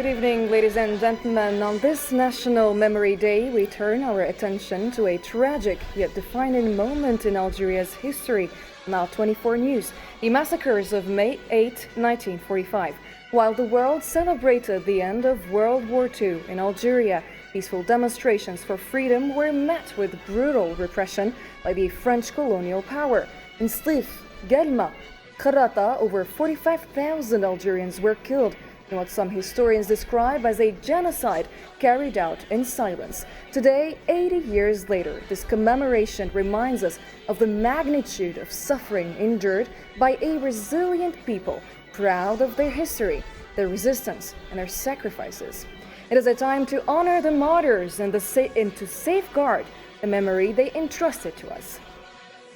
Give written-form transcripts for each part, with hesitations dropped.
Good evening, ladies and gentlemen. On this National Memory Day, we turn our attention to a tragic yet defining moment in Algeria's history. Now 24 News, the massacres of May 8, 1945. While the world celebrated the end of World War II in Algeria, peaceful demonstrations for freedom were met with brutal repression by the French colonial power. In Stif, Galma, Kharata, over 45,000 Algerians were killed in what some historians describe as a genocide carried out in silence. Today, 80 years later, this commemoration reminds us of the magnitude of suffering endured by a resilient people, proud of their history, their resistance, and their sacrifices. It is a time to honor the martyrs and to safeguard the memory they entrusted to us.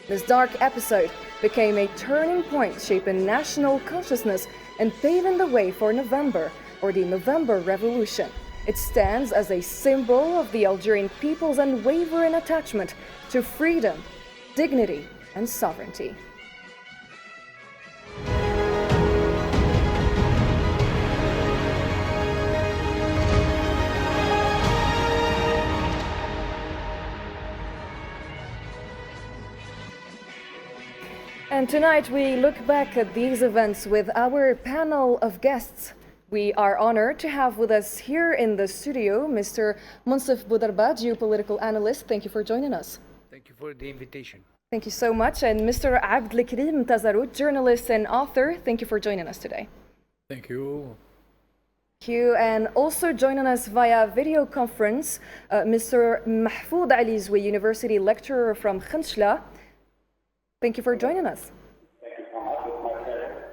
This dark episode became a turning point shaping national consciousness and paving the way for November, or the November Revolution. It stands as a symbol of the Algerian people's unwavering attachment to freedom, dignity, and sovereignty. And tonight we look back at these events with our panel of guests. We are honored to have with us here in the studio Mr. Munsif Boudarba, geopolitical analyst. Thank you for joining us. Thank you for the invitation. Thank you so much. And Mr. Abd Likrim Tazarout, journalist and author. Thank you for joining us today. Thank you. Thank you. And also joining us via video conference, Mr. Mahfoud Alizwi, university lecturer from Khanshla. Thank you for joining us. Thank you so much. It's my pleasure.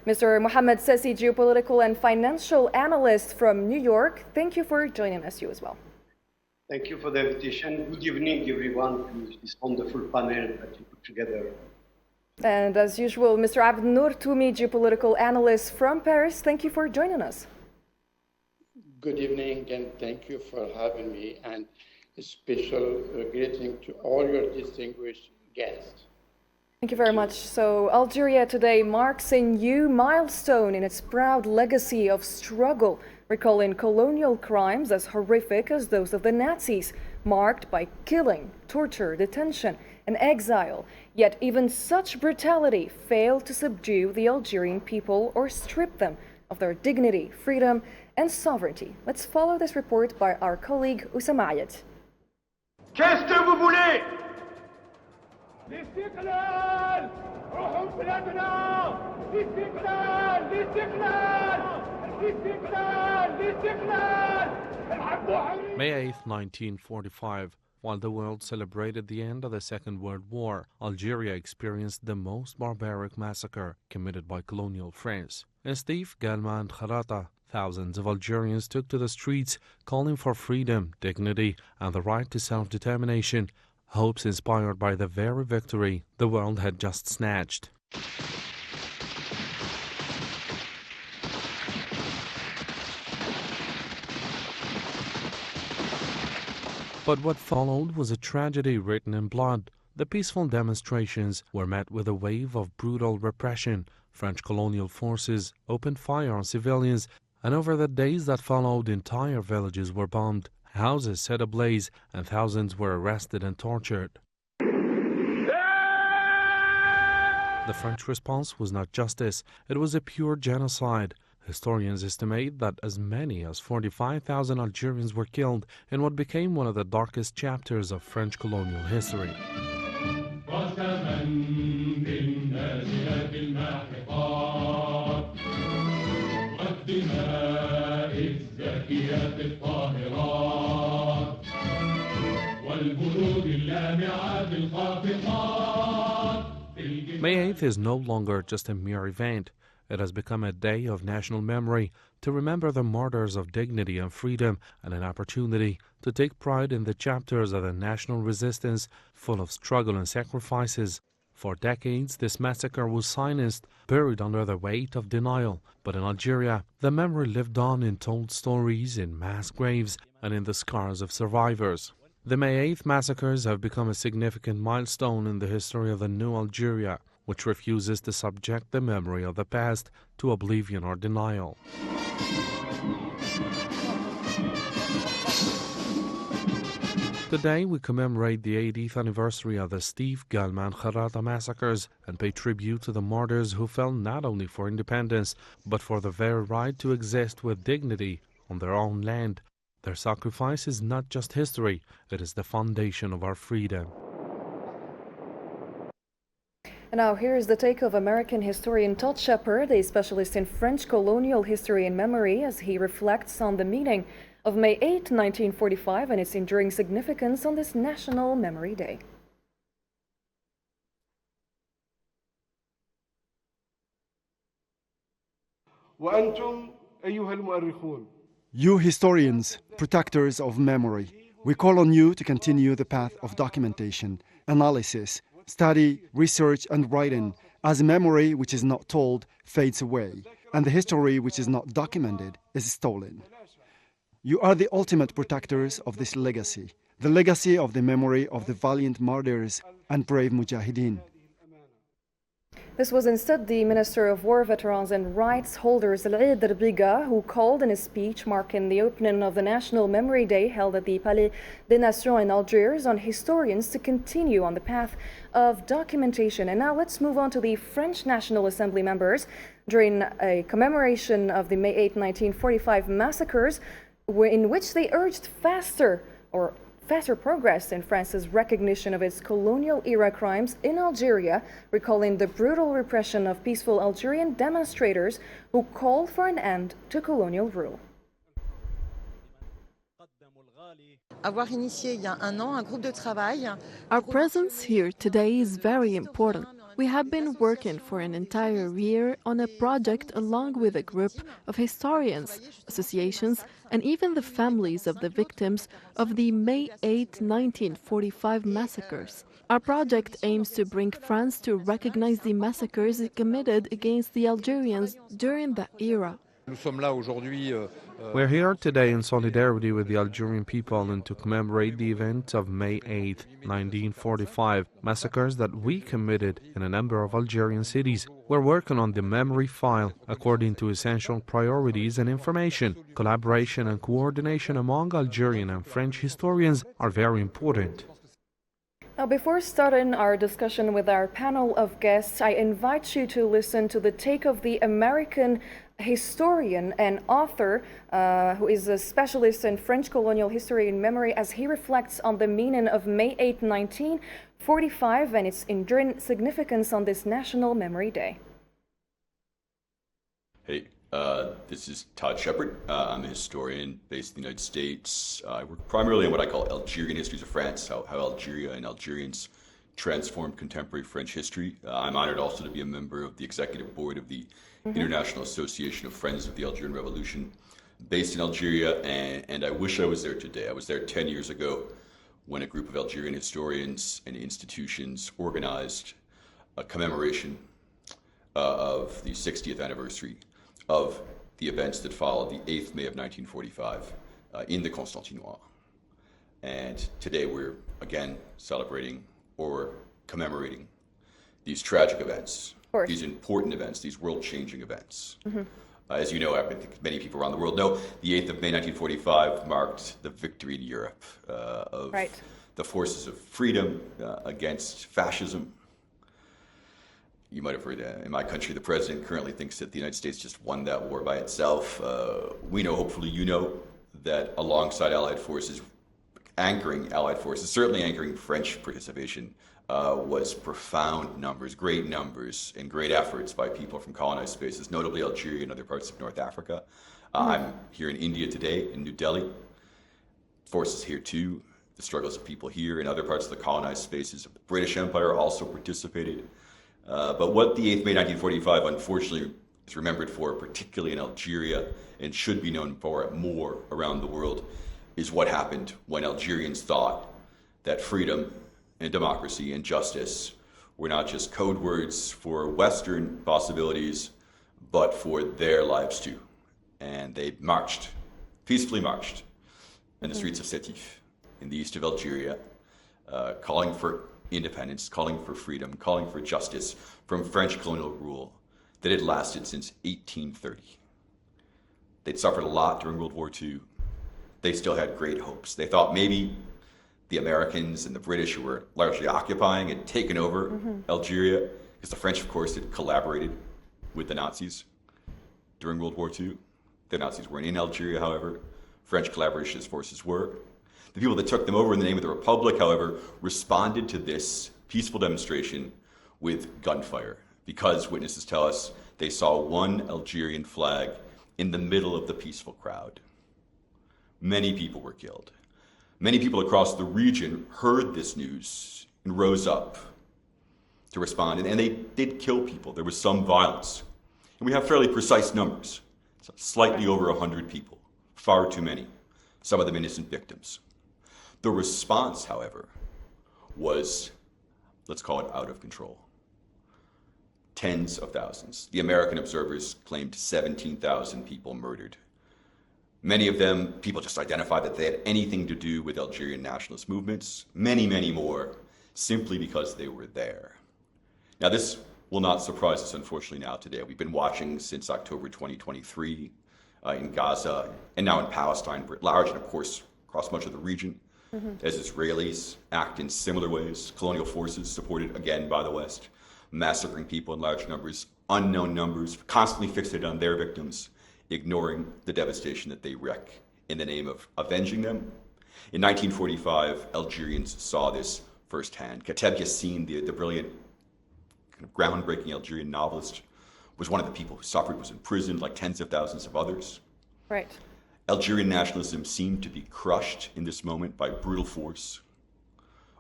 Mr. Mohammed Sessi, geopolitical and financial analyst from New York. Thank you for joining us, you as well. Thank you for the invitation. Good evening, everyone, to this wonderful panel that you put together. And as usual, Mr. Abd Nour Toumi, geopolitical analyst from Paris. Thank you for joining us. Good evening, and thank you for having me, and a special greeting to all your distinguished guests. Thank you very much. So Algeria today marks a new milestone in its proud legacy of struggle, recalling colonial crimes as horrific as those of the Nazis, marked by killing, torture, detention, and exile. Yet even such brutality failed to subdue the Algerian people or strip them of their dignity, freedom, and sovereignty. Let's follow this report by our colleague Oussama Ayed. Qu'est-ce que vous voulez? الاستقلال روحوا بلادنا الاستقلال الاستقلال الاستقلال الاستقلال May 8, 1945. While the world celebrated the end of the Second World War, Algeria experienced the most barbaric massacre committed by colonial France. In Stif, Galma, and Kharata, thousands of Algerians took to the streets calling for freedom, dignity, and the right to self-determination, hopes inspired by the very victory the world had just snatched. But what followed was a tragedy written in blood. The peaceful demonstrations were met with a wave of brutal repression. French colonial forces opened fire on civilians, and over the days that followed, entire villages were bombed, houses set ablaze, and thousands were arrested and tortured. The French response was not justice, it was a pure genocide. Historians estimate that as many as 45,000 Algerians were killed in what became one of the darkest chapters of French colonial history. May 8th is no longer just a mere event. It has become a day of national memory to remember the martyrs of dignity and freedom, and an opportunity to take pride in the chapters of the national resistance full of struggle and sacrifices. For decades, this massacre was silenced, buried under the weight of denial. But in Algeria, the memory lived on in told stories, in mass graves, and in the scars of survivors. The May 8th massacres have become a significant milestone in the history of the new Algeria, which refuses to subject the memory of the past to oblivion or denial. Today we commemorate the 80th anniversary of the Steve Galman Kharata massacres and pay tribute to the martyrs who fell not only for independence but for the very right to exist with dignity on their own land. Their sacrifice is not just history, it is the foundation of our freedom. And now here is the take of American historian Todd Shepard, a specialist in French colonial history and memory, as he reflects on the meaning of May 8, 1945 and its enduring significance on this National Memory Day. وأنتم أيها المؤرخون. You historians, protectors of memory, we call on you to continue the path of documentation, analysis, study, research and writing, as memory which is not told fades away, and the history which is not documented is stolen. You are the ultimate protectors of this legacy, the legacy of the memory of the valiant martyrs and brave mujahideen. This was instead the Minister of War Veterans and Rights Holders Al-Eid Rbiga, who called in a speech marking the opening of the National Memory Day held at the Palais des Nations in Algiers on historians to continue on the path of documentation. And now let's move on to the French National Assembly members. During a commemoration of the May 8, 1945 massacres, in which they urged faster progress in France's recognition of its colonial-era crimes in Algeria, recalling the brutal repression of peaceful Algerian demonstrators who called for an end to colonial rule. Our presence here today is very important. We have been working for an entire year on a project along with a group of historians, associations, and even the families of the victims of the May 8, 1945 massacres. Our project aims to bring France to recognize the massacres committed against the Algerians during that era. We're here today in solidarity with the Algerian people and to commemorate the event of May 8, 1945, massacres that we committed in a number of Algerian cities. We're working on the memory file according to essential priorities and information. Collaboration and coordination among Algerian and French historians are very important. Now, before starting our discussion with our panel of guests, I invite you to listen to the take of the American historian and author who is a specialist in French colonial history and memory as he reflects on the meaning of May 8, 1945 and its enduring significance on this National Memory Day. Hey, this is Todd Shepard. I'm a historian based in the United States. I work primarily on what I call Algerian histories of France, how Algeria and Algerians transformed contemporary French history. I'm honored also to be a member of the executive board of the International Association of Friends of the Algerian Revolution, based in Algeria, and I wish I was there today. I was there 10 years ago when a group of Algerian historians and institutions organized a commemoration of the 60th anniversary of the events that followed the 8th May of 1945 in the Constantinois. And today we're again celebrating or commemorating these tragic events, these important events, these world-changing events. As you know, I think many people around the world know, the 8th of May 1945 marked the victory in Europe of the forces of freedom against fascism. You might have heard in my country, the president currently thinks that the United States just won that war by itself. We know, hopefully you know, that alongside Allied forces, certainly anchoring French participation, was profound numbers, great numbers, and great efforts by people from colonized spaces, notably Algeria and other parts of North Africa. I'm here in India today, in New Delhi. Forces here too. The struggles of people here in other parts of the colonized spaces of the British Empire also participated. But what the 8th May 1945 unfortunately is remembered for, particularly in Algeria, and should be known for more around the world, is what happened when Algerians thought that freedom and democracy and justice were not just code words for Western possibilities, but for their lives too. And they marched, peacefully marched, in the streets of Sétif, in the east of Algeria, calling for independence, calling for freedom, calling for justice from French colonial rule that had lasted since 1830. They'd suffered a lot during World War II. They still had great hopes. They thought maybe the Americans and the British, who were largely occupying, had taken over Algeria, because the French, of course, had collaborated with the Nazis during World War II. The Nazis weren't in Algeria, however. French collaborationist forces were. The people that took them over in the name of the Republic, however, responded to this peaceful demonstration with gunfire, because witnesses tell us they saw one Algerian flag in the middle of the peaceful crowd. Many people were killed. Many people across the region heard this news and rose up to respond, and they did kill people. There was some violence. And we have fairly precise numbers. So slightly over 100 people, far too many, some of them innocent victims. The response, however, was, let's call it out of control. Tens of thousands. The American observers claimed 17,000 people murdered. Many of them, people just identified that they had anything to do with Algerian nationalist movements. Many, many more, simply because they were there. Now, this will not surprise us, unfortunately, now today. We've been watching since October 2023 in Gaza and now in Palestine writ large, and of course, across much of the region, as Israelis act in similar ways. Colonial forces, supported again by the West, massacring people in large numbers, unknown numbers, constantly fixated on their victims, ignoring the devastation that they wreak in the name of avenging them. In 1945, Algerians saw this firsthand. Kateb Yassine, the brilliant, kind of groundbreaking Algerian novelist, was one of the people who suffered, was imprisoned like tens of thousands of others. Right. Algerian nationalism seemed to be crushed in this moment by brutal force.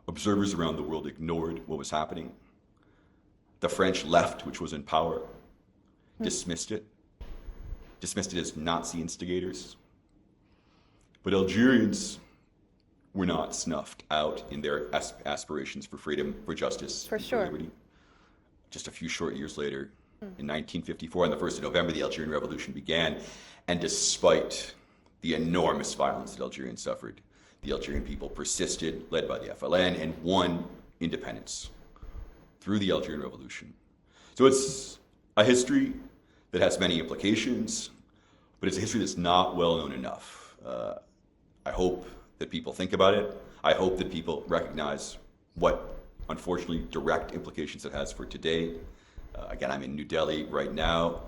Observers around the world ignored what was happening. The French left, which was in power, dismissed it as Nazi instigators. But Algerians were not snuffed out in their aspirations for freedom, for justice, for liberty. Just a few short years later, in 1954, on the 1st of November, the Algerian Revolution began. And despite the enormous violence that Algerians suffered, the Algerian people persisted, led by the FLN, and won independence through the Algerian Revolution. So it's a history that has many implications, but it's a history that's not well known enough. I hope that people think about it. I hope that people recognize what, unfortunately, direct implications it has for today. Again, I'm in New Delhi right now,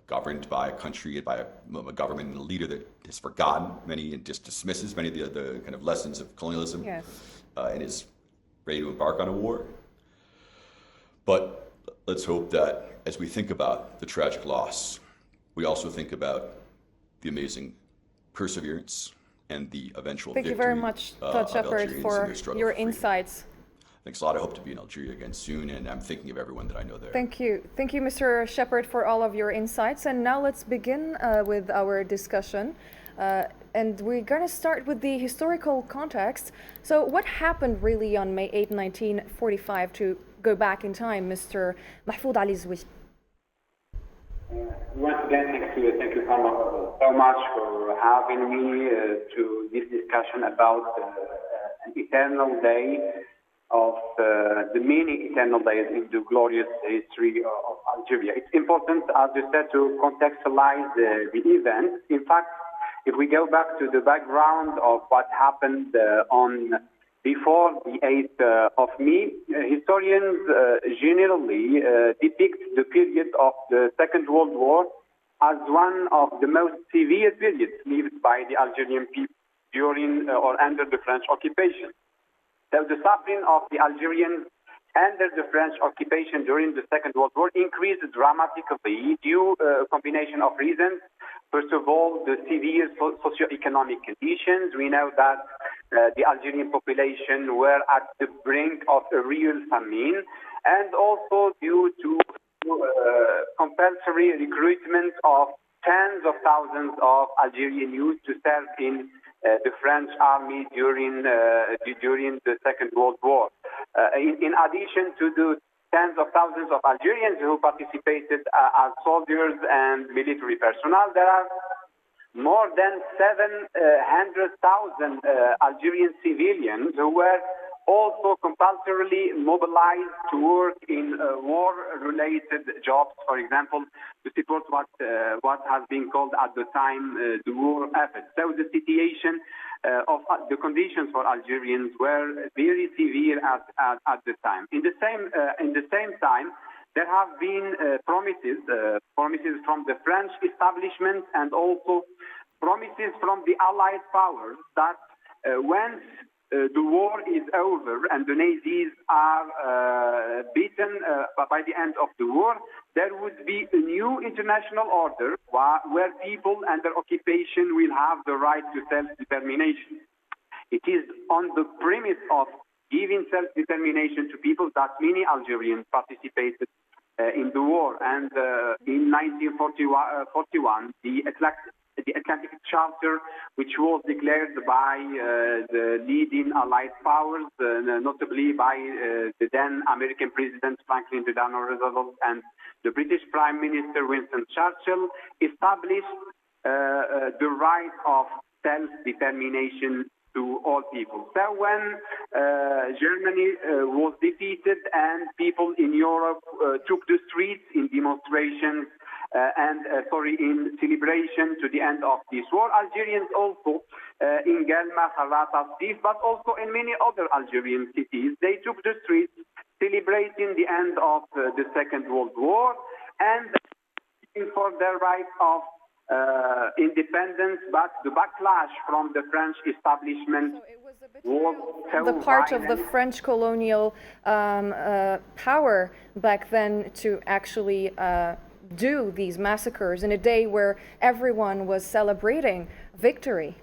governed by a country, by a government and a leader that has forgotten many and just dismisses many of the kind of lessons of colonialism, and is ready to embark on a war. But let's hope that as we think about the tragic loss, we also think about the amazing perseverance and the eventual victory. Thank you very much, Todd Shepard, for your insights. Thanks a lot. I hope to be in Algeria again soon, and I'm thinking of everyone that I know there. Thank you. Thank you, Mr. Shepard, for all of your insights. And now let's begin with our discussion. And we're going to start with the historical context. So what happened really on May 8, 1945, to go back in time, Mr. Mahfoud Ali Zouy? Once again, thank you so much for having me to this discussion about an eternal day of the many eternal days in the glorious history of Algeria. It's important, as you said, to contextualize the event. In fact, if we go back to the background of what happened before the 8th of May, historians generally depict the period of the Second World War as one of the most severe periods lived by the Algerian people during or under the French occupation. So the suffering of the Algerians under the French occupation during the Second World War increased dramatically due to a combination of reasons. First of all, the severe socio-economic conditions. We know that the Algerian population were at the brink of a real famine, and also due to compulsory recruitment of tens of thousands of Algerian youth to serve in the French army during the Second World War. In addition to the tens of thousands of Algerians who participated as soldiers and military personnel, there are more than 700,000 Algerian civilians who were also compulsorily mobilized to work in war-related jobs, for example, to support what has been called at the time the war effort. So the situation of the conditions for Algerians were very severe at the time. In the same time, there have been promises from the French establishment and also promises from the Allied powers that once the war is over and the Nazis are beaten by the end of the war, there would be a new international order where people under occupation will have the right to self-determination. It is on the premise of giving self-determination to people that many Algerians participated in the war. And in 1941, the Atlantic Charter, which was declared by the leading Allied powers, notably by the then American President Franklin Delano Roosevelt and the British Prime Minister Winston Churchill, established the right of self-determination to all people. So when Germany was defeated and people in Europe took the streets in demonstrations in celebration to the end of this war, Algerians also in Guelma, Harrata, Sif, but also in many other Algerian cities, they took the streets celebrating the end of the Second World War and for their right of independence, but the backlash from the French establishment was so the part violent. of the French colonial power back then to actually do these massacres in a day where everyone was celebrating victory.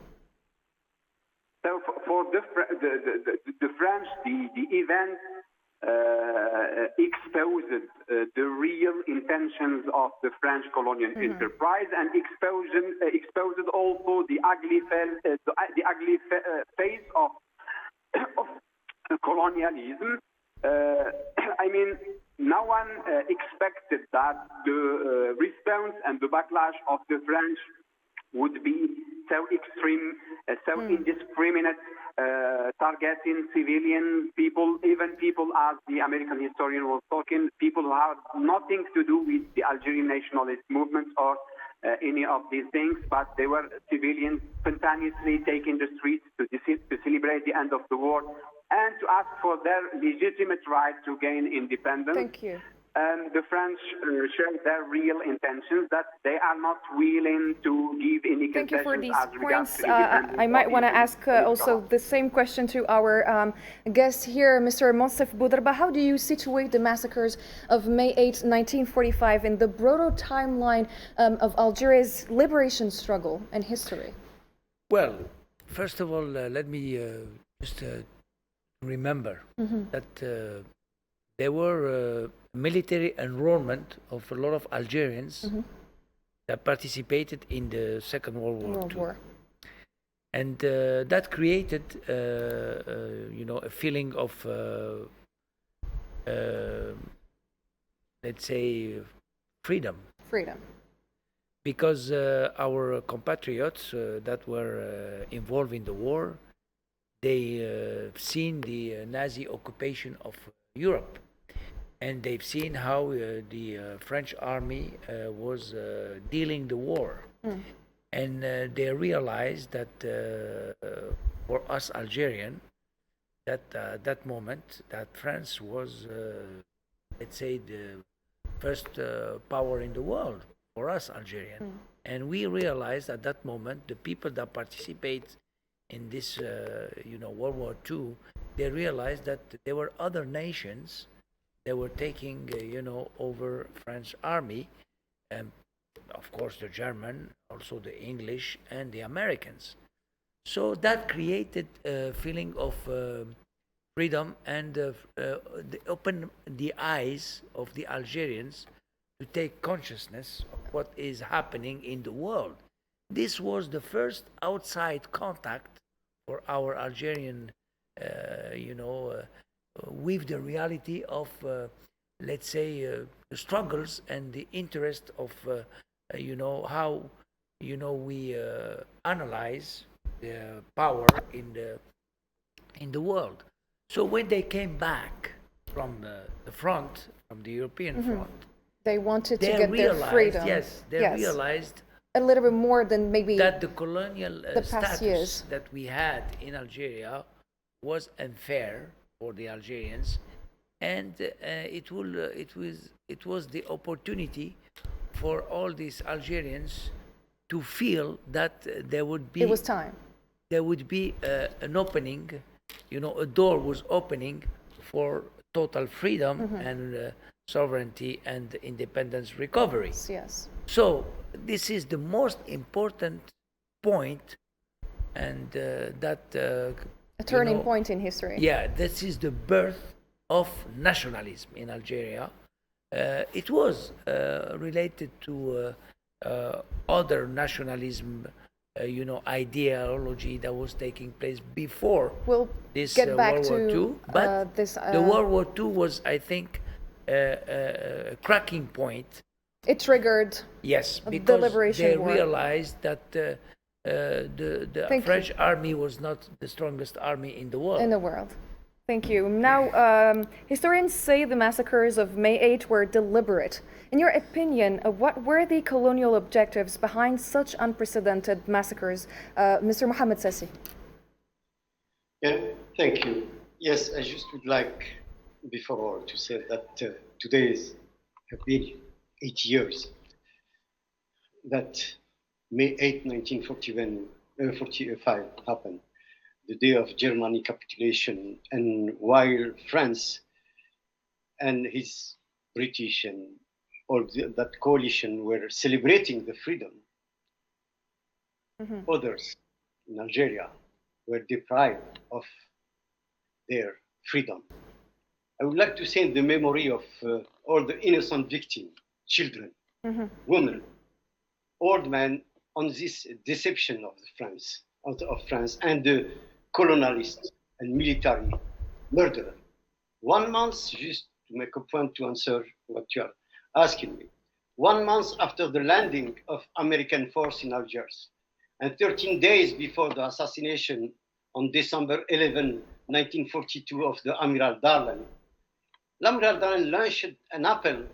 So for the French, the event exposed the real intentions of the French colonial enterprise and exposed also the ugly face of colonialism. I mean, no one expected that the response and the backlash of the French would be so extreme, so indiscriminate, targeting civilian people, even people, as the American historian was talking, people who have nothing to do with the Algerian nationalist movement or any of these things, but they were civilians spontaneously taking the streets to celebrate the end of the war and to ask for their legitimate right to gain independence. Thank you. And the French showed their real intentions, that they are not willing to give any Thank you for concessions these as regards points. to independence. I might want to ask also the same question to our guest here, Mr. Monsef Boudarba. How do you situate the massacres of May 8, 1945 in the broader timeline of Algeria's liberation struggle and history? Well, first of all, let me just remember that there were military enrollment of a lot of Algerians that participated in the Second World War. And that created, a feeling of, let's say, freedom. Freedom. Because our compatriots that were involved in the war, they seen the Nazi occupation of Europe. And they've seen how the French army was dealing the war. And they realized that for us Algerian, that moment, that France was, let's say, the first power in the world for us Algerian. And we realized at that moment, the people that participate in this, World War II, they realized that there were other nations that were taking, over French army, and of course the German, also the English and the Americans. So that created a feeling of freedom and opened the eyes of the Algerians to take consciousness of what is happening in the world. This was the first outside contact for our Algerian, with the reality of, let's say, the struggles and the interest of, how, we analyze the power in the world. So when they came back from the front, from the European front, they wanted to they get their realized, freedom. yes, they realized a little bit more than maybe that the colonial the past status years. that we had in Algeria was unfair for the Algerians, and it was the opportunity for all these Algerians to feel that there would be it was time. There would be an opening, a door was opening for total freedom and sovereignty and independence recovery. Yes. So this is the most important point, and a turning point in history. Yeah, this is the birth of nationalism in Algeria. It was related to other nationalism, ideology that was taking place before this get back World War II. But the World War II was, I think, a cracking point. It triggered because the Liberation they War. realized that the French army was not the strongest army in the world. Thank you. Now, historians say the massacres of May 8 were deliberate. In your opinion, what were the colonial objectives behind such unprecedented massacres? Mr. Mohamed Sassi. Yeah, thank you. Yes, I just would like, before all, to say that today have been 8 years that May 8, 1945 happened, the day of Germany capitulation, and while France and his British and all that coalition were celebrating the freedom, others in Algeria were deprived of their freedom. I would like to say in the memory of all the innocent victims, children, women, old men, on this deception of France and the colonialists and military murderer. 1 month, just to make a point to answer what you are asking me, 1 month after the landing of American force in Algiers, and 13 days before the assassination on December 11, 1942 of the Amiral Darlan, L'Amiral Darlan launched an appeal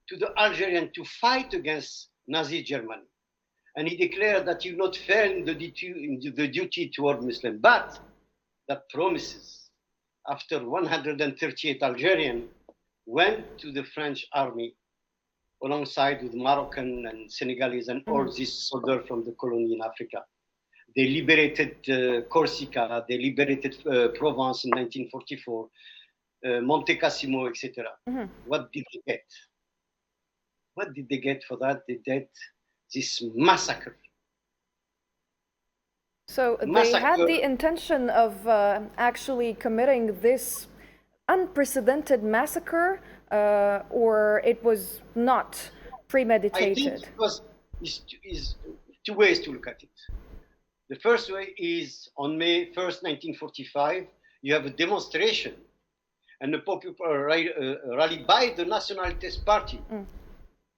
to the Algerians to fight against Nazi Germany. And he declared that he would not fail in the duty toward Muslims, but that promises, after 138 Algerians went to the French army alongside with Moroccan and Senegalese and all these soldiers from the colony in Africa. They liberated Corsica, they liberated Provence in 1944, Monte Cassino, etc. What did they get? What did they get for that? They did this massacre. So they had the intention of actually committing this unprecedented massacre, or it was not premeditated? I think is two ways to look at it. The first way is on May 1st, 1945, you have a demonstration and a popular rally by the Nationalist Party,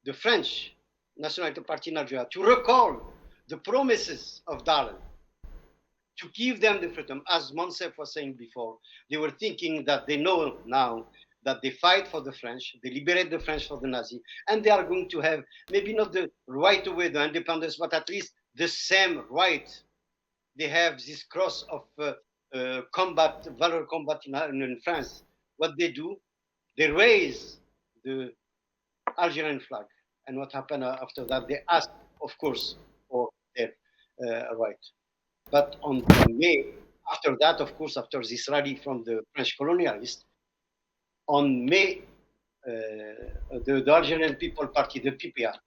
the French Nationalist Party in Algeria, to recall the promises of Darlan, to give them the freedom. As Monsef was saying before, they were thinking that they know now that they fight for the French, they liberate the French for the Nazi, and they are going to have maybe not the right away, the independence, but at least the same right. They have this cross of combat, valor combat in France. What they do, they raise the Algerian flag. And what happened after that, they asked, of course, for their right. But on May, after that, of course, after this rally from the French colonialists, on May, the Algerian People Party, the PPA,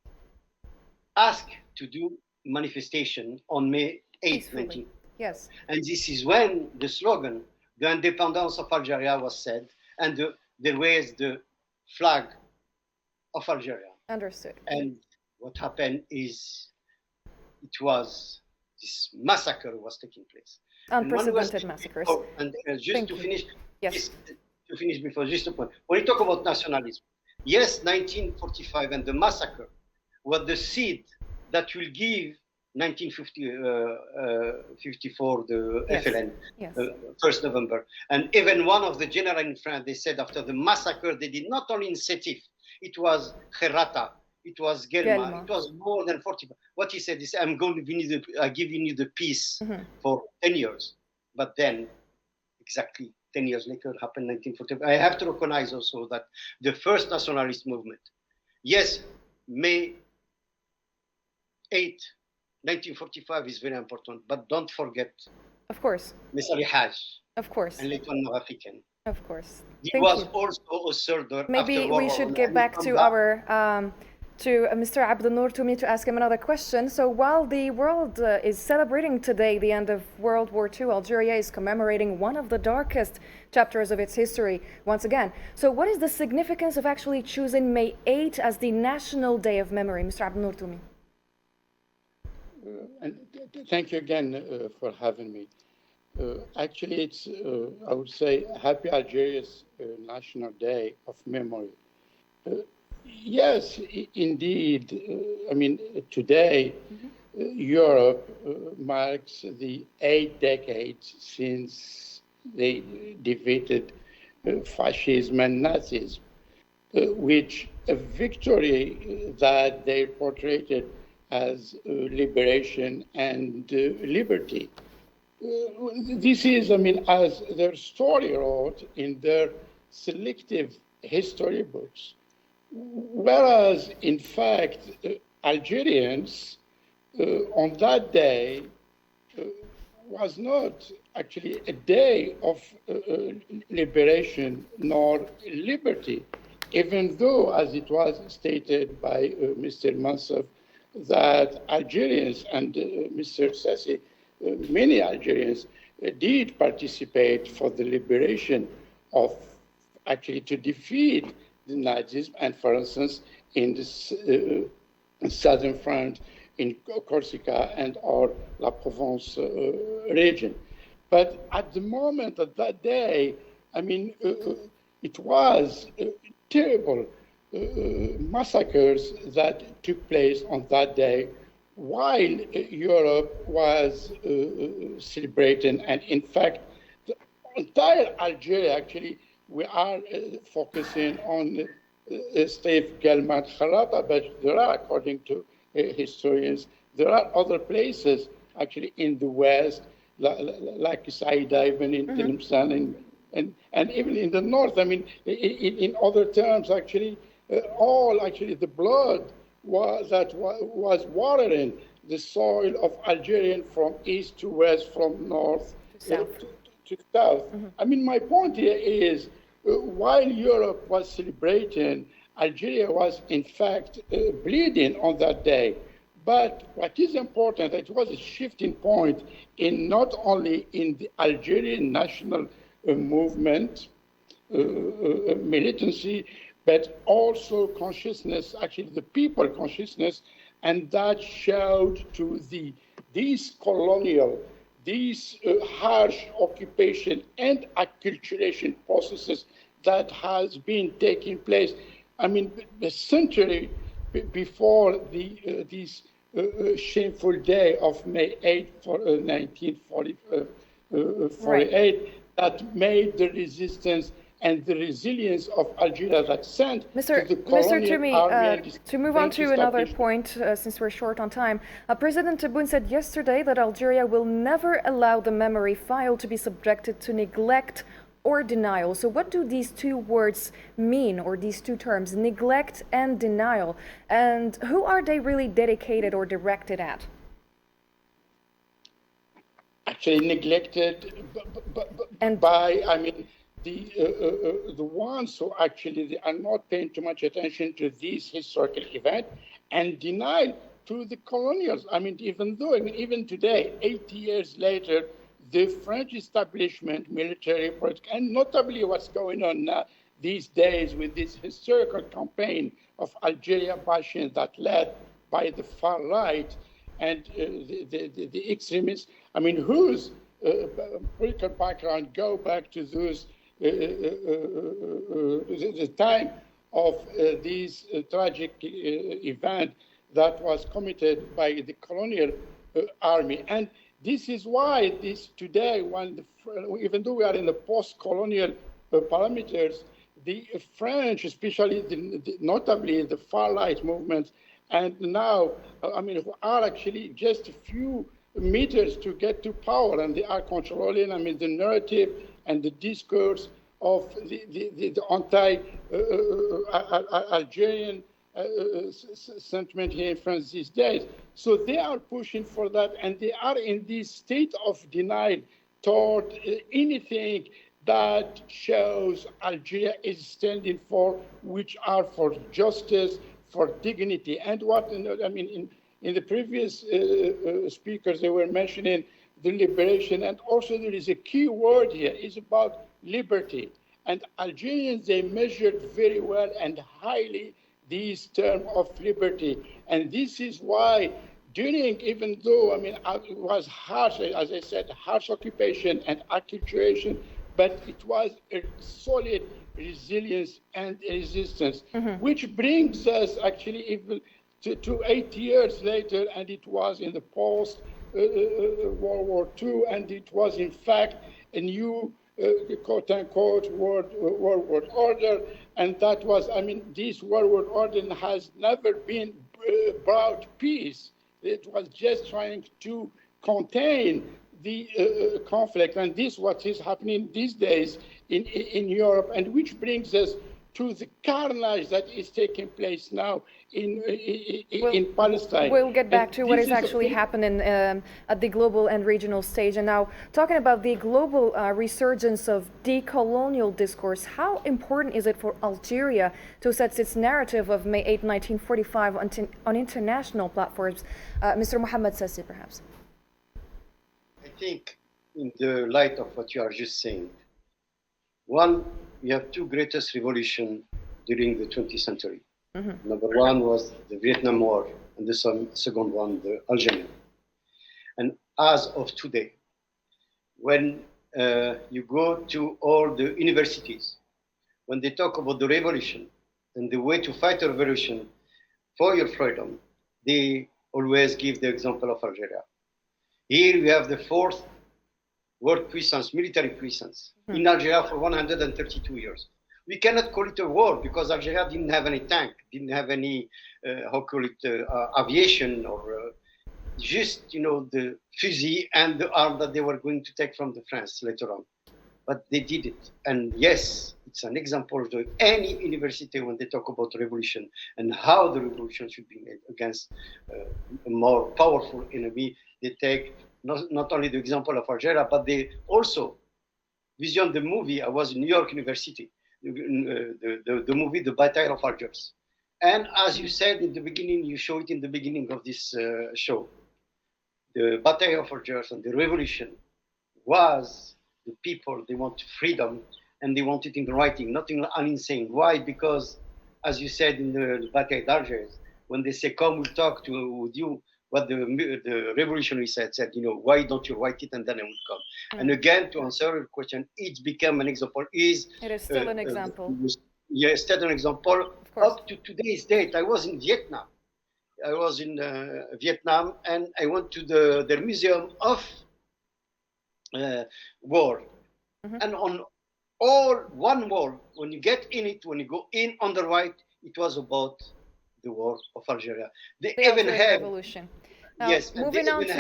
asked to do manifestation on May 8th, 19. Yes. And this is when the slogan, the independence of Algeria, was said, and they raised the flag of Algeria. Understood. And what happened is this massacre was taking place. Unprecedented massacres. And just to finish, yes. To finish before, just a point. When you talk about nationalism, yes, 1945 and the massacre was the seed that will give 1954, the Yes. FLN, Yes. 1st November. And even one of the general in France, they said after the massacre, they did not only in Sétif, it was Kherrata, it was Guelma, it was more than 40. What he said is, I'm going to giving you the peace for 10 years. But then, exactly 10 years later, happened 1945. I have to recognize also that the first nationalist movement, yes, May 8, 1945 is very important, but don't forget. Of course. Messali Haj. Of course. And l'étoile nord-africaine. Of course. He Thank was you. also a soldier. Maybe we should get back to our to Mr. Abdelnour Toumi to ask him another question. So while the world is celebrating today the end of World War II, Algeria is commemorating one of the darkest chapters of its history once again. So what is the significance of actually choosing May 8 as the National Day of Memory, Mr. Abdelnour Toumi? And thank you again for having me. Actually, it's, I would say, Happy Algeria's National Day of Memory. Yes, indeed. I mean, today, Europe marks the 8 decades since they defeated fascism and Nazism, which a victory that they portrayed as liberation and liberty. This is, I mean, as their story wrote in their selective history books. Whereas, in fact, Algerians on that day was not actually a day of liberation nor liberty, even though, as it was stated by Mr. Mansaf, that Algerians and Mr. Sassi, many Algerians did participate for the liberation of, actually to defeat the Nazism, and for instance, in the southern front, in Corsica and or La Provence region. But at the moment of that day, I mean, it was terrible massacres that took place on that day while Europe was celebrating. And in fact, the entire Algeria, actually, we are focusing on State Guelma Kherrata, but there are, according to historians, there are other places actually in the west, like Saida, even in Tlemcen, and even in the north. I mean, in other terms, actually, all actually the blood was watering the soil of Algerian from east to west, from north to south. I mean, my point here is, while Europe was celebrating, Algeria was in fact bleeding on that day. But what is important, it was a shifting point in not only in the Algerian national movement, militancy, but also consciousness, actually the people consciousness, and that showed to these colonial, these harsh occupation and acculturation processes that has been taking place. I mean, a century before this shameful day of May 8, 1948, that made the resistance and the resilience of Algeria that sent Mr. to the colonial army. To move on to another point, since we're short on time, President Tebboune said yesterday that Algeria will never allow the memory file to be subjected to neglect or denial. So what do these two words mean, or these two terms, neglect and denial? And who are they really dedicated or directed at? Actually neglected by, I mean, the ones who actually they are not paying too much attention to this historical event, and denied to the colonials. I mean, even though, I mean, even today, 80 years later, the French establishment, military, political, and notably what's going on now these days with this historical campaign of Algeria bashing that led by the far right and the extremists, I mean, whose political background go back to those the time of this tragic event that was committed by the colonial army. And this is why today, even though we are in the post-colonial parameters, the French, especially notably the far-right movements, and now, who are actually just a few meters to get to power, and they are controlling, the narrative and the discourse of the anti-Algerian sentiment here in France these days. So they are pushing for that, and they are in this state of denial toward anything that shows Algeria is standing for, which are for justice, for dignity. And what, in the previous speakers, they were mentioning the liberation, and also there is a key word here, is about liberty. And Algerians, they measured very well and highly this term of liberty. And this is why even though, it was harsh, as I said, harsh occupation and acculturation, but it was a solid resilience and resistance, which brings us actually even to 8 years later, and it was in the post-World War II, and it was in fact a new quote-unquote world order, and that was, this world order has never been brought peace. It was just trying to contain the conflict, and this what is happening these days in Europe, and which brings us to the carnage that is taking place now in Palestine. We'll get back to what is actually happening at the global and regional stage. And now, talking about the global resurgence of decolonial discourse, how important is it for Algeria to set its narrative of May 8, 1945 on international platforms? Mr. Mohammed Sassi, perhaps. I think in the light of what you are just saying, one, we have two greatest revolutions during the 20th century. Number one was the Vietnam War, and the second one, the Algerian. And as of today, when you go to all the universities, when they talk about the revolution and the way to fight a revolution for your freedom, they always give the example of Algeria. Here we have the fourth world puissance, military puissance, in Algeria for 132 years. We cannot call it a war because Algeria didn't have any tank, didn't have any, aviation, or just, the fusil and the arm that they were going to take from the France later on. But they did it. And yes, it's an example of any university when they talk about revolution and how the revolution should be made against a more powerful enemy. They take not only the example of Algeria, but they also vision the movie. I was in New York University, the movie, The Battle of Algiers. And as you said in the beginning, you show it in the beginning of this show, the Battle of Algiers and the revolution was the people, they want freedom, and they want it in writing, not in insane. Why? Because, as you said in the Battle of Algiers, when they say, come, we'll talk with you, what the revolutionary said, why don't you write it, and then I will come. And again, to answer your question, it's become an example. It is still an example. Yes, still an example. Up to today's date, I was in Vietnam. And I went to the Museum of War. And on one wall, when you get in it, when you go in on the right, it was about the war of Algeria. They even have revolution. Now, yes, moving on to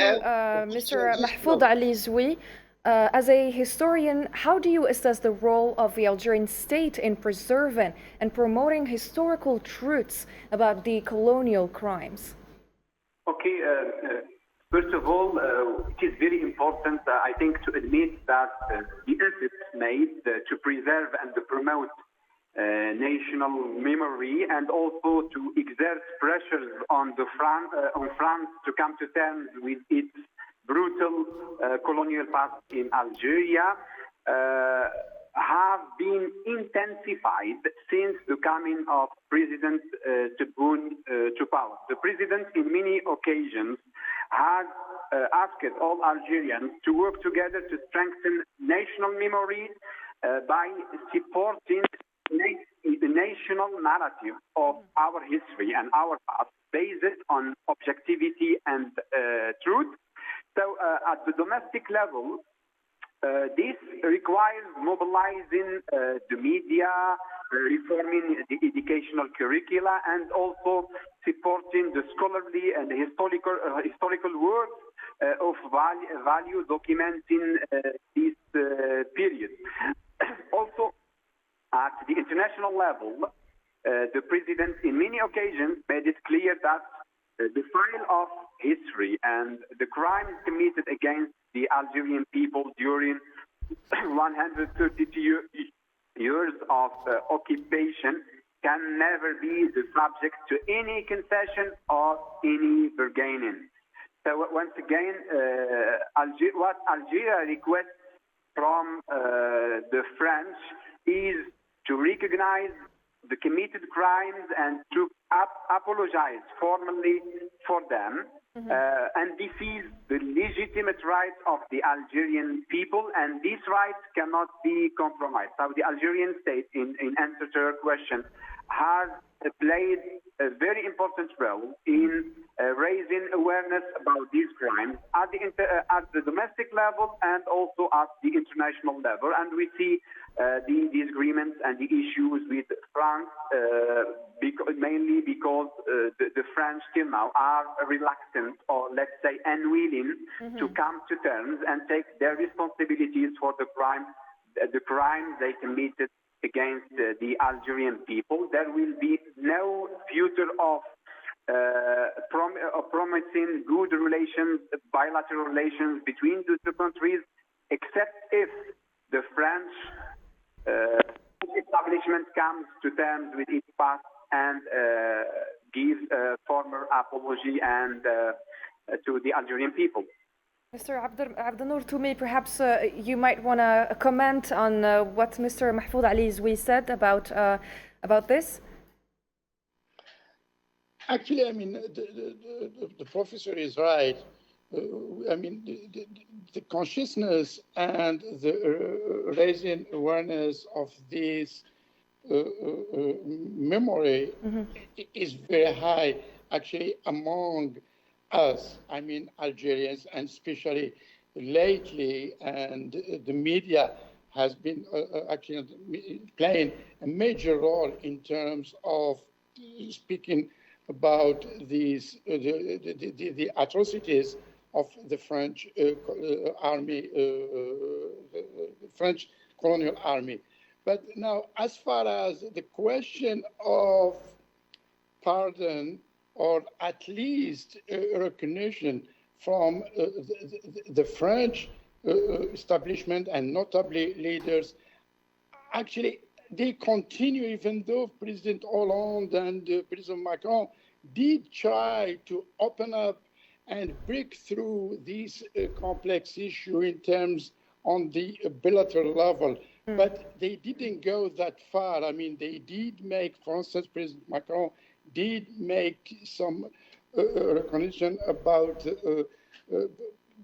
Mr. Mahfoud Ali Zoui, as a historian, how do you assess the role of the Algerian state in preserving and promoting historical truths about the colonial crimes? Okay, first of all, it is very important, I think, to admit that the efforts made to preserve and to promote national memory, and also to exert pressures on France to come to terms with its brutal colonial past in Algeria, have been intensified since the coming of President Tebboune to power. The president, in many occasions, has asked all Algerians to work together to strengthen national memory by supporting the national narrative of our history and our past, based on objectivity and truth, So at the domestic level, this requires mobilizing the media, reforming the educational curricula, and also supporting the scholarly and historical work of value documenting this period. Also, at the international level, the president, in many occasions, made it clear that the file of history and the crimes committed against the Algerian people during 132 years of occupation can never be the subject to any concession or any bargaining. So once again, what Algeria requests from the French is to recognize the committed crimes and to apologize formally for them. And this is the legitimate right of the Algerian people, and this right cannot be compromised. So the Algerian state, in answer to your question, has played a very important role in raising awareness about these crimes at the domestic level and also at the international level. And we see the disagreements and the issues with France, mainly because the French still now are reluctant, or let's say unwilling, to come to terms and take their responsibilities for the crimes they committed against the Algerian people. There will be no future of promising good relations, bilateral relations between the two countries, except if the French establishment comes to terms with its past and gives a formal apology and to the Algerian people. Mr. Abdenour Toumi, perhaps you might want to comment on what Mr. Mahfoud Ali said about this. Actually, I mean, the professor is right. I mean, the consciousness and the raising awareness of this memory is very high, actually, among us, I mean, Algerians, and especially lately, and the media has been actually playing a major role in terms of speaking about these the atrocities of the French army, the French colonial army. But now, as far as the question of pardon, or at least recognition from the French establishment and notably leaders, actually they continue, even though President Hollande and President Macron did try to open up and break through this complex issue in terms on the bilateral level. But they didn't go that far. I mean, they did make, for instance, President Macron did make some recognition about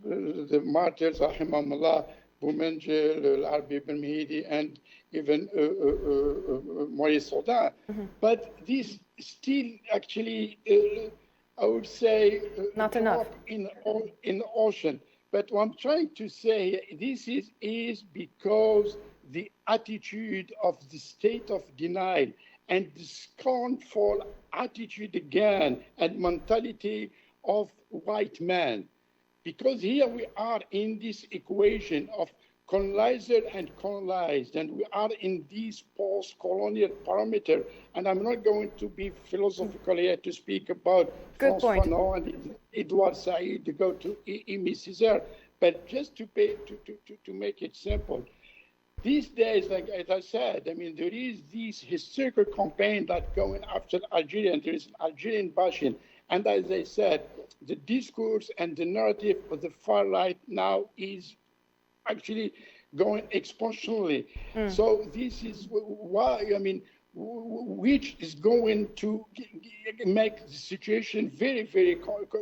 the martyrs, Rahimahumullah, Boumengel, Al-Arbi Ben Mehdi, and even Maurice Saudin. But this still actually, I would say, not enough in the ocean. But what I'm trying to say, this is because the attitude of the state of denial and the scornful attitude again and mentality of white man. Because here we are in this equation of colonizer and colonized, and we are in this post-colonial parameter. And I'm not going to be philosophical here to speak about François Fanon and Edouard Said to go to Aimé Césaire, but just to make it simple. These days, like as I said, I mean, there is this historical campaign that's going after Algeria, and there is an Algerian bashing. And as I said, the discourse and the narrative of the far right now is actually going exponentially. So this is why, I mean, which is going to make the situation very, very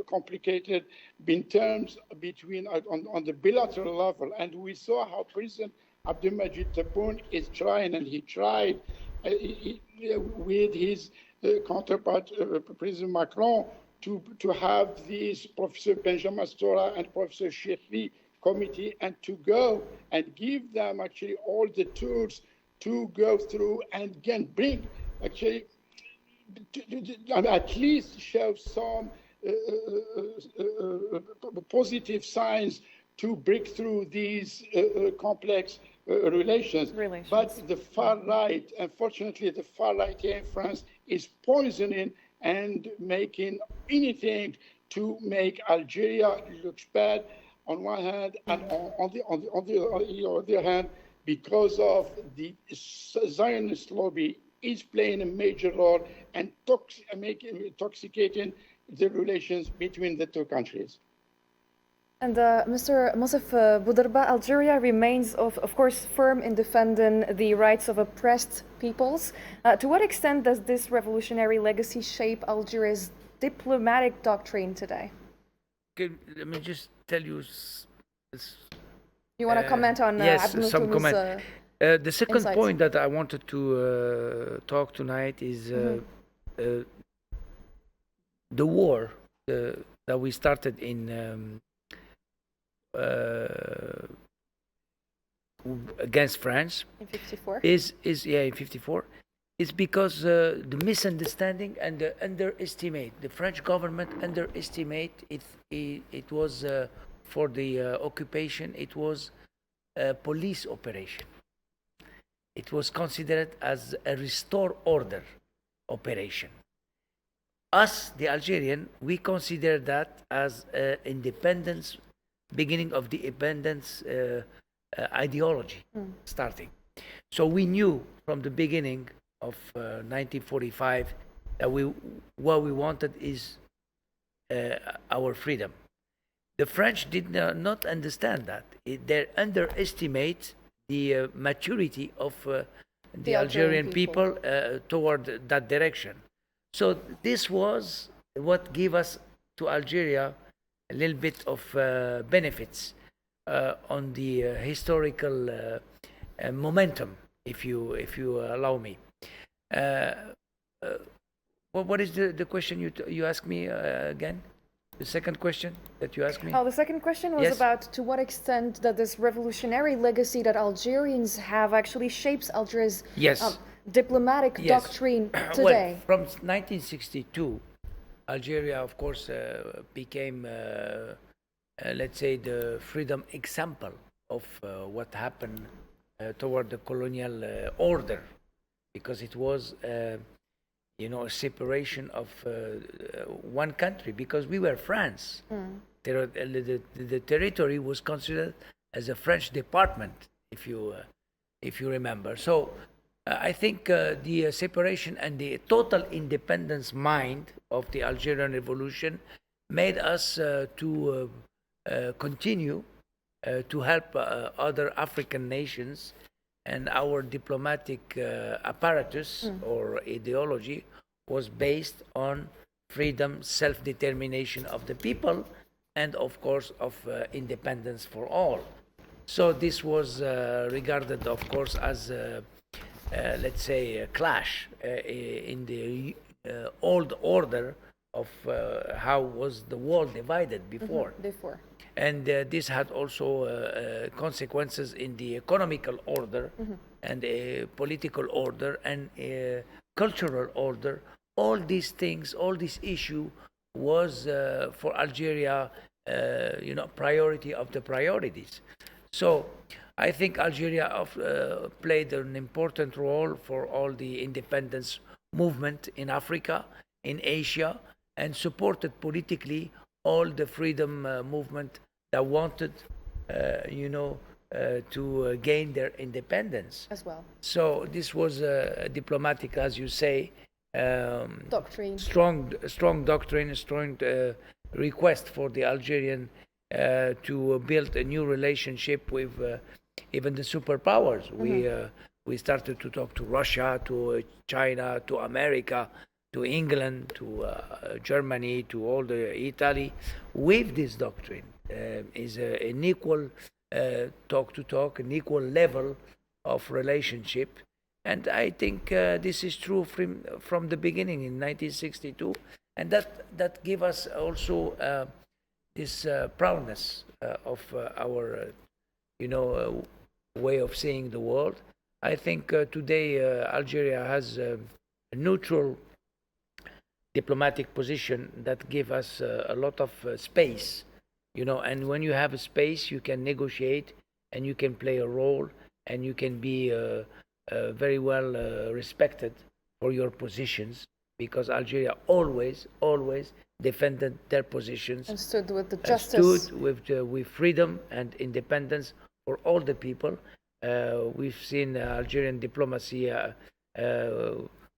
complicated in terms between on the bilateral level. And we saw how President Abdelmajid Tebboune is trying, and he tried with his counterpart, President Macron, to have this Professor Benjamin Stora and Professor Shekhi committee and to go and give them actually all the tools to go through and again bring actually at least show some positive signs to break through these complex relations. But the far right, unfortunately, the far right here in France is poisoning and making anything to make Algeria look bad on one hand, and on the other hand, because of the Zionist lobby is playing a major role and intoxicating the relations between the two countries. And Mr. Mosef Boudarba, Algeria remains, of course, firm in defending the rights of oppressed peoples. To what extent does this revolutionary legacy shape Algeria's diplomatic doctrine today? Okay, let me just tell you. You want to comment on yes, some comment. The second insights. point that I wanted to talk tonight is the war that we started in against France in 54 is in 54 is because the misunderstanding and the underestimate the French government underestimate it was for the occupation, it was a police operation. It was considered as a restore order operation. Us, the Algerian, we consider that as independence, beginning of the independence ideology starting. So we knew from the beginning of 1945 that what we wanted is our freedom. The French did not understand that. They underestimate the maturity of the Algerian people toward that direction. So this was what gave us to Algeria a little bit of benefits on the historical momentum, if you allow me. What is the question you asked me again? The second question that you asked me? Oh, the second question was about to what extent that this revolutionary legacy that Algerians have actually shapes Algeria's diplomatic doctrine today. Well, from 1962, Algeria, of course, became, let's say, the freedom example of what happened toward the colonial order, because it was a separation of one country, because we were France. The territory was considered as a French department, if you remember. So I think the separation and the total independence mind of the Algerian Revolution made us to continue to help other African nations. And our diplomatic apparatus or ideology was based on freedom, self-determination of the people, and of course of independence for all. So this was regarded, of course, as let's say a clash in the old order of how was the world divided before. And this had also consequences in the economical order and political order and cultural order. All these things, all this issue was for Algeria, priority of the priorities. So I think Algeria played an important role for all the independence movement in Africa, in Asia, and supported politically all the freedom movement that wanted, to gain their independence as well. So this was a diplomatic, as you say, doctrine, strong doctrine, a strong request for the Algerian to build a new relationship with even the superpowers. We started to talk to Russia, to China, to America, to England, to Germany, to all the Italy, with this doctrine. Is an equal talk, an equal level of relationship. And I think this is true from the beginning in 1962. and that give us also this proudness of our way of seeing the world. I think today Algeria has a neutral diplomatic position that give us a lot of space, and when you have a space, you can negotiate and you can play a role and you can be very well respected for your positions, because Algeria always defended their positions and stood with the justice, stood with freedom and independence for all the people. We've seen Algerian diplomacy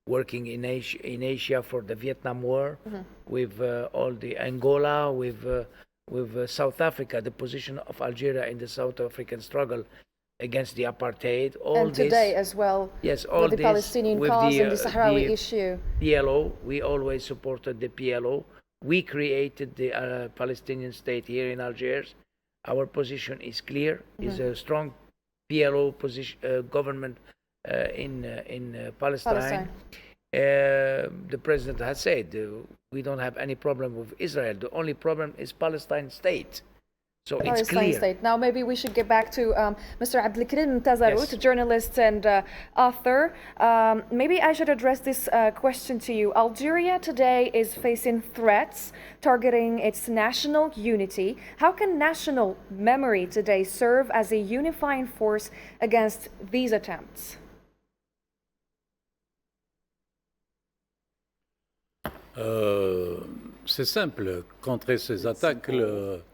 working in Asia for the Vietnam War, with all the Angola, with South Africa, the position of Algeria in the South African struggle against the apartheid. And today as well, yes, all with the Palestinian cause and the Sahrawi issue. PLO, we always supported the PLO. We created the Palestinian state here in Algiers. Our position is clear, is a strong PLO government in Palestine. The president has said we don't have any problem with Israel. The only problem is Palestine state. So Palestine it's clear. State. Now maybe we should get back to Mr. Abdelkarim Tazarut, journalist and author. Maybe I should address this question to you. Algeria today is facing threats targeting its national unity. How can national memory today serve as a unifying force against these attempts? C'est simple. Contre ces attaques,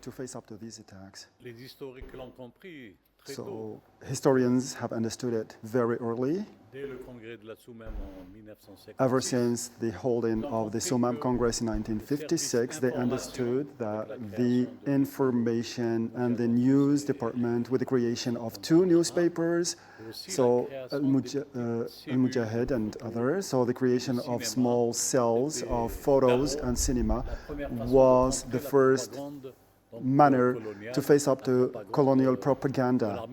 to face up to these attacks. les historiques l'ont compris très tôt. So historians have understood it very early. Dès le congrès de la Soumam en 1956, Ever since the holding of the Soumam Congress in 1956, they understood that the information and the news department, with the creation of two newspapers, so Al-Mujahid and others, so the creation of small cells of photos and cinema was the first manner to face up to colonial propaganda,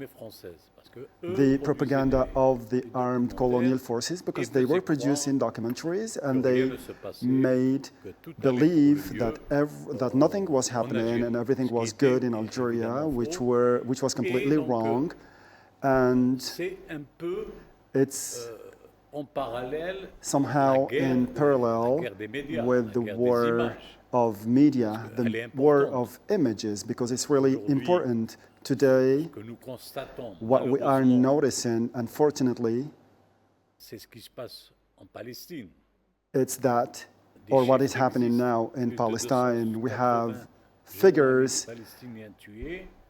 the propaganda of the armed colonial forces, because they were producing documentaries and they made believe that nothing was happening and everything was good in Algeria, which was completely wrong. And it's somehow in parallel with the war of media, the war of images, because it's really important today. What we are noticing, unfortunately, it's that, or what is happening now in Palestine. We have figures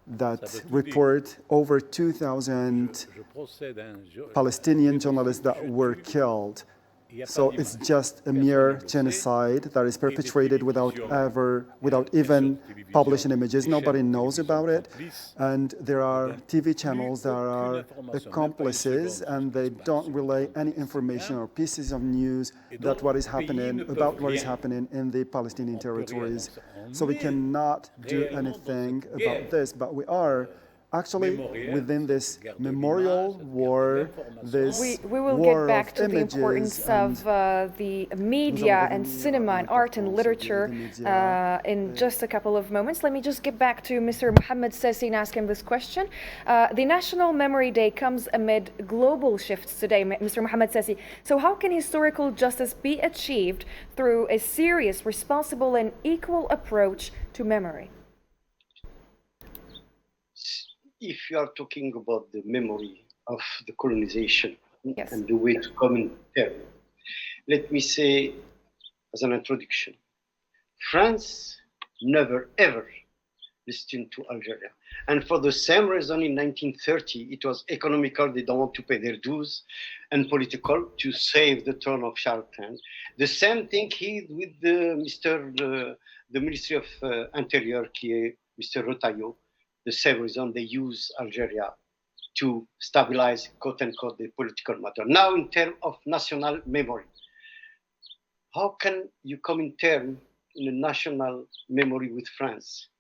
that report over 2,000 Palestinian journalists that were killed. So it's just a mere genocide that is perpetrated without even publishing images. Nobody knows about it. And there are TV channels that are accomplices, and they don't relay any information or pieces of news about what is happening in the Palestinian territories. So we cannot do anything about this, but we are actually within this memorial war, this we will war get back to the images importance of the media and cinema and art and literature in just a couple of moments. Let me just get back to Mr. Mohammed Sessi and ask him this question. The National Memory Day comes amid global shifts today, Mr. Mohammed Sessi. So how can historical justice be achieved through a serious, responsible and equal approach to memory? If you are talking about the memory of the colonization and the way to come in term, let me say as an introduction, France never ever listened to Algeria. And for the same reason in 1930, it was economical, they don't want to pay their dues, and political to save the throne of Charles X. The same thing here with the Ministry of Interior, Mr. Rotaillot. The same reason they use Algeria to stabilize, quote unquote, the political matter. Now, in terms of national memory, how can you come in terms in a national memory with France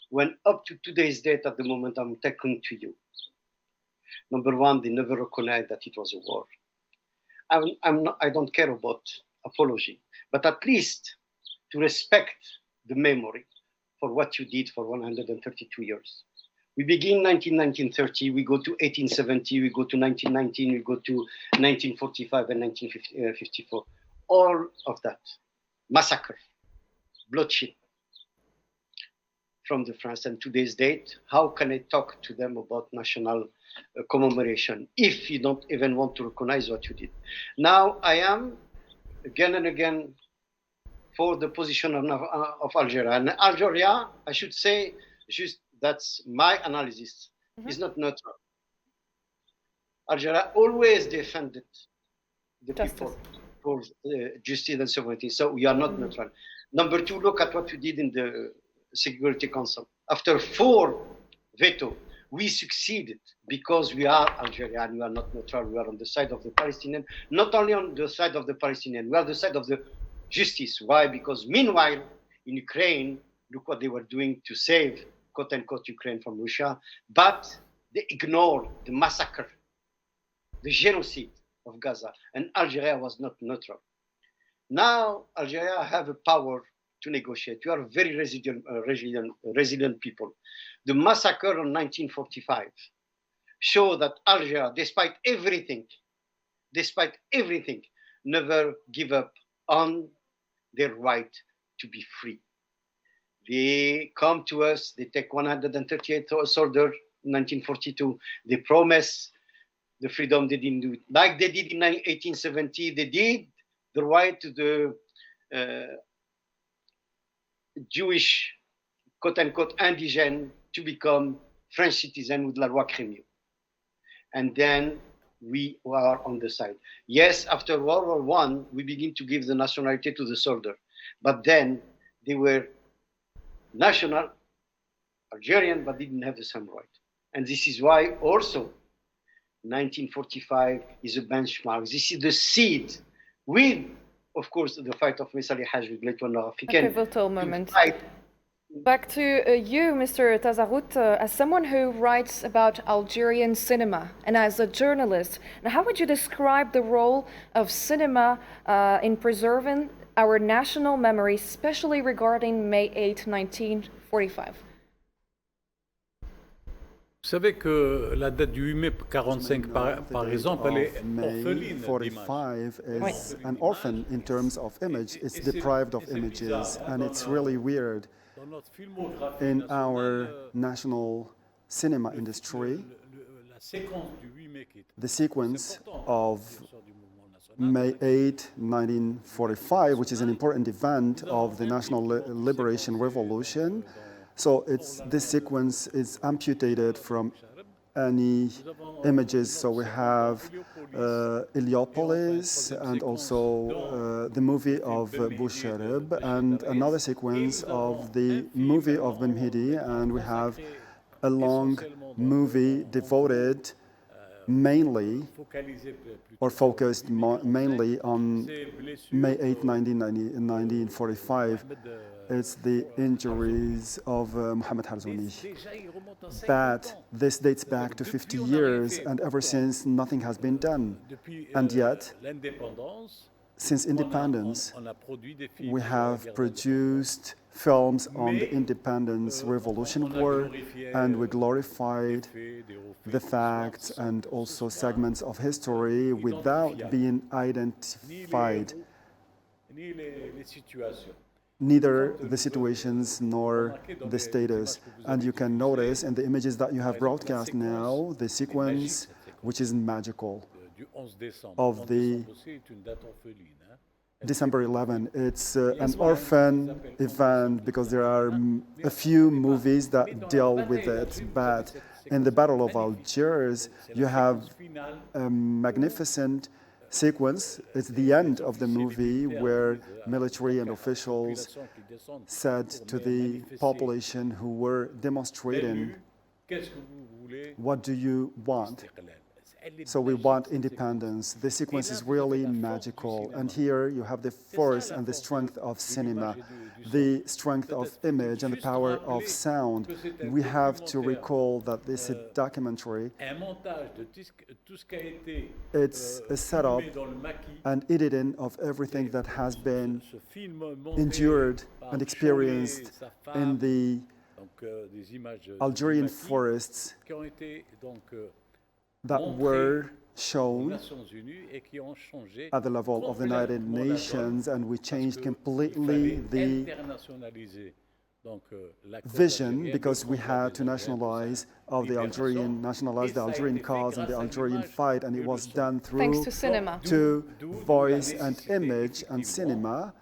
when up to today's date, at the moment I'm talking to you, number one, they never recognize that it was a war. I don't care about apology, but at least to respect the memory for what you did for 132 years. We begin 1930, we go to 1870, we go to 1919, we go to 1945 and 1954. All of that massacre, bloodshed from the France. And today's date, how can I talk to them about national commemoration if you don't even want to recognize what you did? Now I am again and again for the position of Algeria. And Algeria, I should say, just that's my analysis, is not neutral. Algeria always defended the people for justice and sovereignty, so we are not neutral. Number two, look at what we did in the Security Council. After 4 veto, we succeeded because we are Algeria and we are not neutral. We are on the side of the Palestinian, not only on the side of the Palestinian, we are the side of the justice. Why? Because meanwhile, in Ukraine, look what they were doing to save, quote unquote, Ukraine from Russia, but they ignored the massacre, the genocide of Gaza, and Algeria was not neutral. Now, Algeria have a power to negotiate. You are very resilient people. The massacre in 1945 show that Algeria, despite everything, never give up on their right to be free. They come to us, they take 138 soldiers in 1942, they promise the freedom, they didn't do it. Like they did in 1870, they did the right to the Jewish, quote-unquote, indigene to become French citizen with la loi Crémieux. And then we are on the side. Yes, after World War I, we begin to give the nationality to the soldier. But then they were national Algerian, but didn't have the same right. And this is why also 1945 is a benchmark. This is the seed with, of course, the fight of Messali Haj with Late One African. A pivotal moment. Back to you, Mr. Tazarout, as someone who writes about Algerian cinema and as a journalist, how would you describe the role of cinema in preserving our national memory, especially regarding May 8, 1945? Vous savez que la date du 8 mai 45, par exemple, elle est orpheline 45 is an orphan in terms of image. It's deprived of images, and it's really weird. In our national cinema industry, the sequence of May 8, 1945, which is an important event of the National Liberation Revolution, so this sequence is amputated from any images. So we have Heliopolis and also the movie of Bouchereb and another sequence of the movie of Ben Mhidi, and we have a long movie devoted mainly or focused mainly on May 8, 1945. It's the injuries of Mohamed Harzouni. But this dates back to 50 years, and ever since, nothing has been done. And yet, since independence, we have produced films on the independence revolution war, and we glorified the facts and also segments of history without being identified. Neither the situations nor the status. And you can notice in the images that you have broadcast now, the sequence, which is magical, of the December 11. It's an orphan event because there are a few movies that deal with it, but in the Battle of Algiers, you have a magnificent sequence. It's the end of the movie where military and officials said to the population who were demonstrating, "What do you want?" So we want independence. The sequence is really magical. And here you have the force and the strength of cinema, the strength of image and the power of sound. We have to recall that this is a documentary. It's a setup and editing of everything that has been endured and experienced in the Algerian forests that were shown at the level of the United Nations, and we changed completely the vision because we had to nationalize the Algerian cause and the Algerian fight, and it was done through Thanks to cinema. To voice and image and cinema,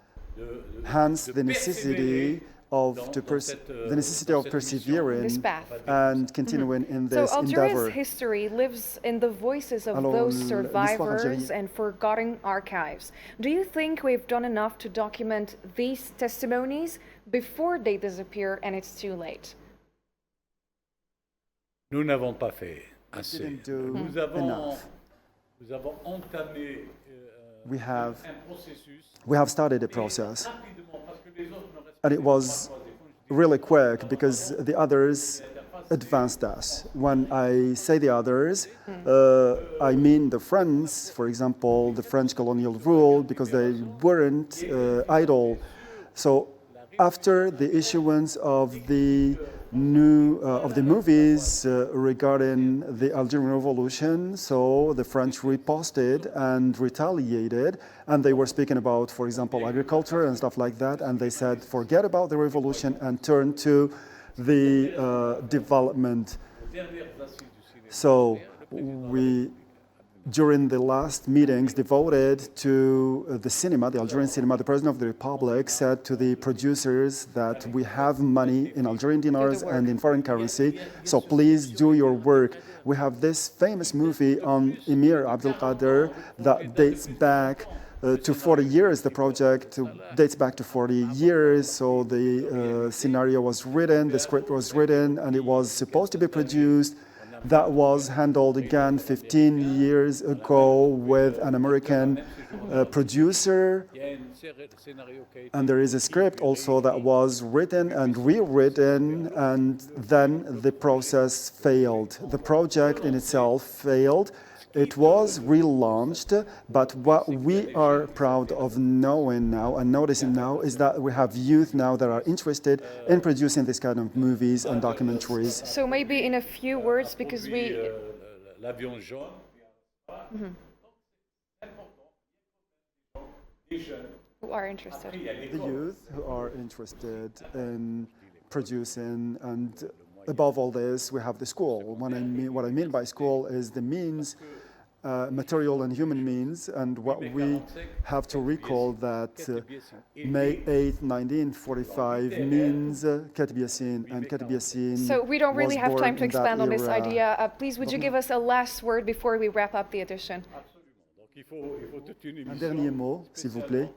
hence the necessity of persevering and continuing in this so Algeria's endeavor. history lives in the voices of those survivors and forgotten archives. Do you think we've done enough to document these testimonies before they disappear and it's too late? Nous n'avons pas fait assez. We didn't do enough. Nous avons entamé we have started a process, and it was really quick because the others advanced us. When I say the others, I mean the French, for example, the French colonial rule, because they weren't idle. So after the issuance of the movies regarding the Algerian Revolution, so the French riposted and retaliated, and they were speaking about, for example, agriculture and stuff like that, and they said, forget about the revolution and turn to the development. So we, during the last meetings devoted to the cinema, the Algerian cinema, the President of the Republic said to the producers that we have money in Algerian dinars and in foreign currency, so please do your work. We have this famous movie on Emir Abdelkader that dates back to 40 years. The project dates back to 40 years, so the scenario was written, the script was written, and it was supposed to be produced. That was handled again 15 years ago with an American producer. And there is a script also that was written and rewritten, and then the process failed. The project in itself failed. It was relaunched, but what we are proud of knowing now and noticing now is that we have youth now that are interested in producing this kind of movies and documentaries. So maybe in a few words, because we... Who are interested. The youth who are interested in producing, and above all this, we have the school. What I mean by school is the means, material and human means, and what we have to recall that May 8, 1945 means Katib Yassine, and Katib Yassine. So we don't really have time to expand on this idea. Please, would you give us a last word before we wrap up the edition? Un dernier mot, s'il vous plaît.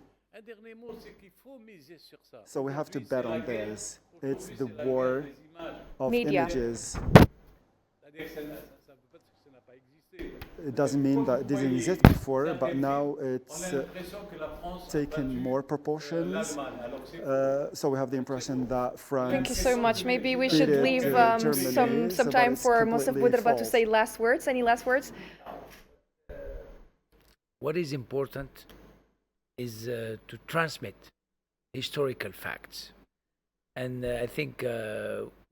So we have to bet on this. It's the war of images. It doesn't mean that it didn't exist before, but now it's taken more proportions. So we have the impression that France... Thank you so much. Maybe we should leave some time for Monsef Boudraba to say last words. Any last words? What is important is to transmit historical facts. And I think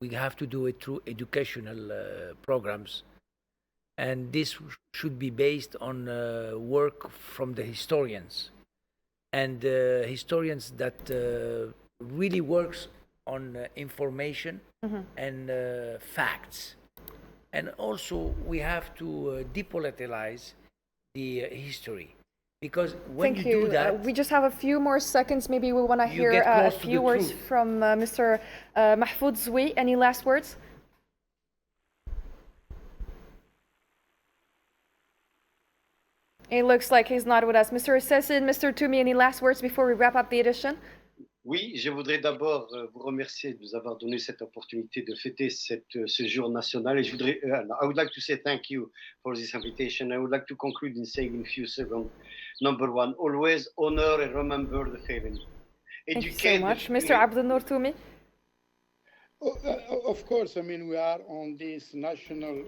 we have to do it through educational programs. And this should be based on work from the historians. And historians that really works on information and facts. And also we have to depoliticize the history. Because when Thank you do that... we just have a few more seconds. Maybe we want to hear a few words from Mr. Mahfoud Zwi. Any last words? It looks like he's not with us. Mr. Assassin, Mr. Toumi, any last words before we wrap up the edition? Oui, je voudrais d'abord vous remercier de nous avoir donné cette opportunité de fêter ce jour national. Et je voudrais, I would like to say thank you for this invitation. I would like to conclude in saying in a few seconds. Number one, always honor and remember the fallen. Thank you so much. Mr. Abdel Noor Toumi. Of course, I mean, we are on this National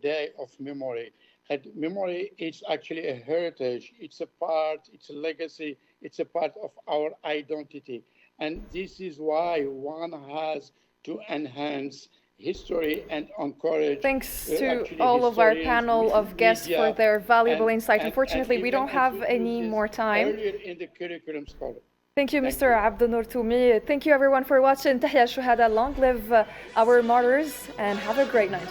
Day of Memory. And memory is actually a heritage. It's a part, it's a legacy, it's a part of our identity. And this is why one has to enhance history and encourage. Thanks to all of our panel of guests for their valuable insight. Unfortunately, we don't have any more time. In the curriculum scholar. Thank you, Mr. Abdel Noor Toumi. Thank you, everyone, for watching. تحيا الشهداء. Long live our martyrs, and have a great night.